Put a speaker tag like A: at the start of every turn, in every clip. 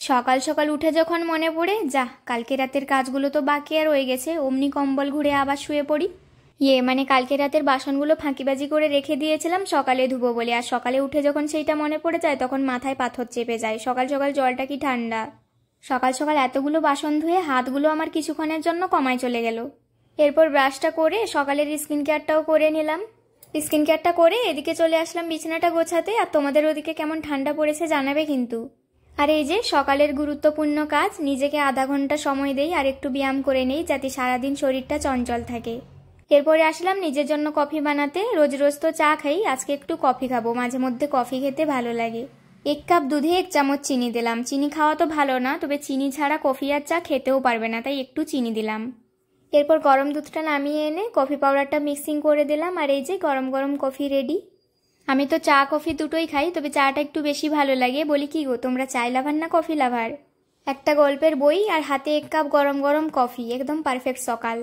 A: সকাল সকাল উঠে যখন মনে পড়ে যা কালকে রাতের কাজগুলো তো বাকি আর রয়ে গেছে, অমনি কম্বল ঘুরে আবার শুয়ে পড়ি। মানে কালকে রাতের বাসনগুলো ফাঁকিবাজি করে রেখে দিয়েছিলাম সকালে ধুবো বলে, আর সকালে উঠে যখন সেইটা মনে পড়ে যায় তখন মাথায় পাথর চেপে যায়। সকাল সকাল জলটা কি ঠান্ডা! সকাল সকাল এতগুলো বাসন ধুয়ে হাতগুলো আমার কিছুক্ষণের জন্য কমায় চলে গেল। এরপর ব্রাশটা করে সকালের স্কিন কেয়ারটাও করে নিলাম। স্কিন কেয়ারটা করে এদিকে চলে আসলাম বিছানাটা গোছাতে। আর তোমাদের ওদিকে কেমন ঠান্ডা পড়েছে জানাবে কিন্তু। আর এই যে সকালের গুরুত্বপূর্ণ কাজ, নিজেকে আধা ঘন্টা সময় দেই আর একটু ব্যায়াম করে নেই যাতে সারাদিন শরীরটা চঞ্চল থাকে। এরপরে আসলাম নিজের জন্য কফি বানাতে। রোজ রোজ তো চা খাই, আজকে একটু কফি খাবো, মাঝে মধ্যে কফি খেতে ভালো লাগে। 1 কাপ দুধে 1 চামচ চিনি দিলাম। চিনি খাওয়া তো ভালো না, তবে চিনি ছাড়া কফি আর চা খেতেও পারবে না, তাই একটু চিনি দিলাম। এরপর গরম দুধটা নামিয়ে এনে কফি পাউডারটা মিক্সিং করে দিলাম। আর এই যে গরম গরম কফি রেডি। আমি তো চা কফি দুটোই খাই, তবে চাটা একটু বেশি ভালো লাগে। বলি কি গো, তোমরা চাই লাভার না কফি লাভার? একটা গল্পের বই আর হাতে 1 কাপ গরম গরম কফি, একদম পারফেক্ট সকাল।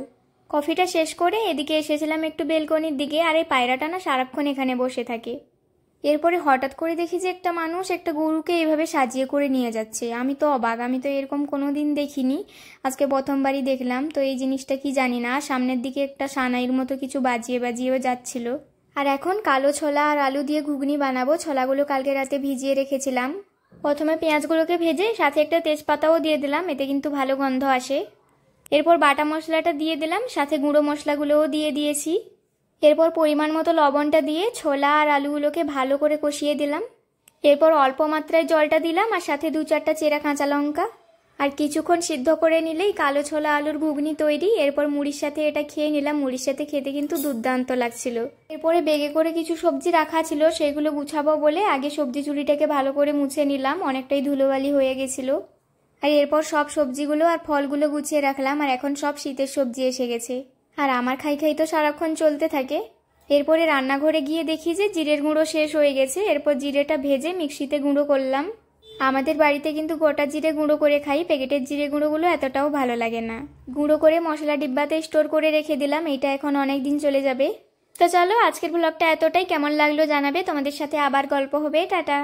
A: কফিটা শেষ করে এদিকে এসেছিলাম একটু বেলকনির দিকে। আর এই পায়রাটা না সারাক্ষণ এখানে বসে থাকে। এরপরে হঠাৎ করে দেখি যে একটা মানুষ একটা গরুকে এইভাবে সাজিয়ে করে নিয়ে যাচ্ছে। আমি তো অবাক, আমি তো এরকম কোনোদিন দেখিনি, আজকে প্রথমবারই দেখলাম। তো এই জিনিসটা কি জানি না। সামনের দিকে একটা সানাইয়ের মতো কিছু বাজিয়ে বাজিয়েও যাচ্ছিল। আর এখন কালো ছোলা আর আলু দিয়ে ঘুগনি বানাবো। ছোলাগুলো কালকে রাতে ভিজিয়ে রেখেছিলাম। প্রথমে পেঁয়াজগুলোকে ভেজে সাথে একটা তেজপাতাও দিয়ে দিলাম, এতে কিন্তু ভালো গন্ধ আসে। এরপর বাটা মশলাটা দিয়ে দিলাম, সাথে গুঁড়ো মশলাগুলোও দিয়ে দিয়েছি। এরপর পরিমাণ মতো লবণটা দিয়ে ছোলা আর আলুগুলোকে ভালো করে কষিয়ে দিলাম। এরপর অল্প মাত্রায় জলটা দিলাম আর সাথে 2-4টা চেরা কাঁচা লঙ্কা। আর কিছুক্ষণ সিদ্ধ করে নিলেই কালো ছোলা আলুর ঘুগনি তৈরি। এরপর মুড়ির সাথে এটা খেয়ে নিলাম। মুড়ির সাথে খেতে কিন্তু দুর্দান্ত লাগছিল। এরপরে বেগে করে কিছু সবজি রাখা ছিল, সেগুলো গুছাবো বলে আগে সবজি ঝুড়িটাকে ভালো করে মুছে নিলাম, অনেকটাই ধুলোবালি হয়ে গেছিল। আর এরপর সব সবজিগুলো আর ফলগুলো গুছিয়ে রাখলাম। আর এখন সব শীতের সবজি এসে গেছে, আর আমার খাই খাই তো সারাক্ষণ চলতে থাকে। এরপরে রান্নাঘরে গিয়ে দেখি যে জিরের গুঁড়ো শেষ হয়ে গেছে। এরপর জিরেটা ভেজে মিক্সিতে গুঁড়ো করলাম। আমাদের বাড়িতে কিন্তু গোটা জিরে গুঁড়ো করে খাই, প্যাকেটের জিরে গুঁড়োগুলো এতটাও ভালো লাগে না। গুঁড়ো করে মশলা ডিব্বাতে স্টোর করে রেখে দিলাম, এটা এখন অনেক দিন চলে যাবে। তো চলো আজকের ব্লগটা এতটাই, কেমন লাগলো জানাবে। তোমাদের সাথে আবার গল্প হবে, টাটা।